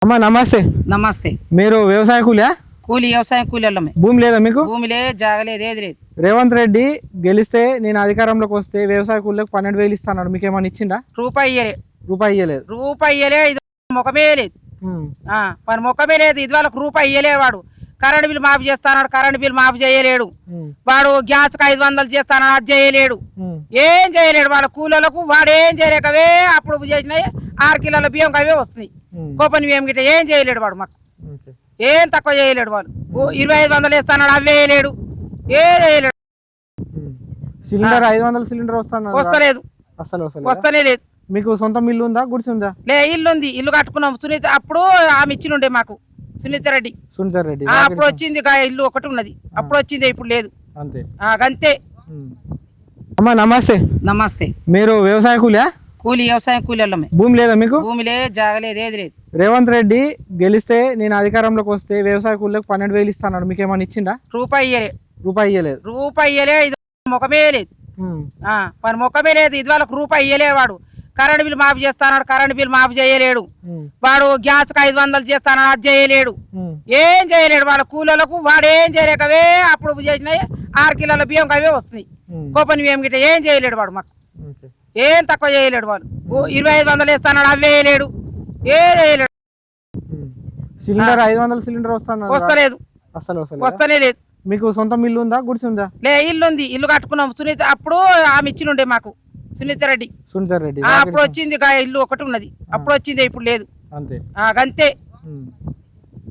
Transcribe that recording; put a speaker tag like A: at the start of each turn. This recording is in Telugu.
A: అమ్మా నమస్తే.
B: నమస్తే.
A: మీరు వ్యవసాయ కూలియా?
B: కూలి వ్యవసాయం కూలీళ్ళమే.
A: భూమి లేదా మీకు?
B: భూమి లేదు, జాగలేదు, ఏది లేదు.
A: రేవంత్ రెడ్డి గెలిస్తే నేను అధికారంలోకి వస్తే వ్యవసాయ కూలీలకు 12,000 ఇస్తాను, మీకు ఏమైనా ఇచ్చిండా?
B: రూపాయి ఇయ్యలే.
A: రూపాయి ఇయ్యలేదు.
B: రూపాయి ఇయ్యలే. ఇది ముఖమే లేదు. మరి ముఖమే లేదు. ఇది వాళ్ళకు రూపాయి ఇయ్యలేడు. వాడు కరెంట్ బిల్ మాఫీ చేస్తాడు, కరెంట్ బిల్ మాఫీ చేయలేడు. వాడు గ్యాస్ కు 500 చేస్తాడు, అది చేయలేడు. ఏం చేయలేడు. వాళ్ళ కూలీలకు వాడు ఏం చేయలేకవే అప్పుడు చేసినాయి 6 కిలోల బియ్యం అవే వస్తున్నాయి. కోపని బియ్యం గిట్ట ఏం చేయలేడు వాడు. మాకు ఏం తక్కువ చేయలేడు. వాళ్ళు 2500 వేస్తాడు, అవే వేయలేడు. ఏ చేయలేడు.
A: సిలిండర్ 500 సిలిండర్
B: వస్తలేదు. వస్తనే లేదు.
A: మీకు సొంతం ఇల్లు ఉందా, గుడిసి ఉందా?
B: లే, ఇల్లు ఉంది. ఇల్లు కట్టుకున్నాం. సునీత అప్పుడు ఆమె ఇచ్చినుండే మాకు, సునీత రెడ్డి. అప్పుడు వచ్చింది ఇల్లు ఒకటి ఉన్నది. అప్పుడు వచ్చింది, ఇప్పుడు లేదు. అంతే.
A: అమ్మా నమస్తే.
B: నమస్తే.
A: మీరు వ్యవసాయ కూలియా?
B: కూలి వ్యవసాయం కూలీళ్ళమే.
A: భూమి లేదా మీకు?
B: భూమి లేదు, జాగలేదు, ఏది లేదు.
A: రేవంత్ రెడ్డి గెలిస్తే నేను అధికారంలోకి వస్తే వ్యవసాయ కూలీలకు 12,000 ఇస్తాను, మీకు ఏమైనా ఇచ్చిండా?
B: రూపాయి ఇయ్యలే.
A: రూపాయి ఇయ్యలేదు.
B: రూపాయి ఇయ్యలే. ఇది ముఖమే లేదు. మరి ముఖమే లేదు. ఇది వాళ్ళకు రూపాయి ఇయ్యలేడు. వాడు కరెంట్ బిల్ మాఫీ చేస్తాడు, కరెంట్ బిల్ మాఫీ చేయలేడు. వాడు గ్యాస్ కు 500 చేస్తాడు, అది చేయలేడు. ఏం చేయలేడు. వాళ్ళ కూలీలకు వాడు ఏం చేయలేకవే అప్పుడు చేసినాయి 6 కిలోల బియ్యం అవే వస్తున్నాయి. కోపని బియ్యం గిట్ట ఏం చేయలేడు. వాడు మాకు ఏం తక్కువ చేయలేడు. వాళ్ళు 2500 వేస్తాడు, అవే వేయలేడు. ఏ చేయలేడు.
A: సిలిండర్ 500 సిలిండర్
B: వస్తలేదు. వస్తనే లేదు.
A: మీకు సొంతం ఇల్లు ఉందా, గుడిసి ఉందా?
B: లే, ఇల్లు ఉంది. ఇల్లు కట్టుకున్నాం. సునీత అప్పుడు ఆమె ఇచ్చినుండే మాకు, సునీత రెడ్డి.
A: రెడ్డి
B: అప్పుడు వచ్చింది ఇల్లు ఒకటి ఉన్నది. అప్పుడు వచ్చింది, ఇప్పుడు లేదు. అంతే.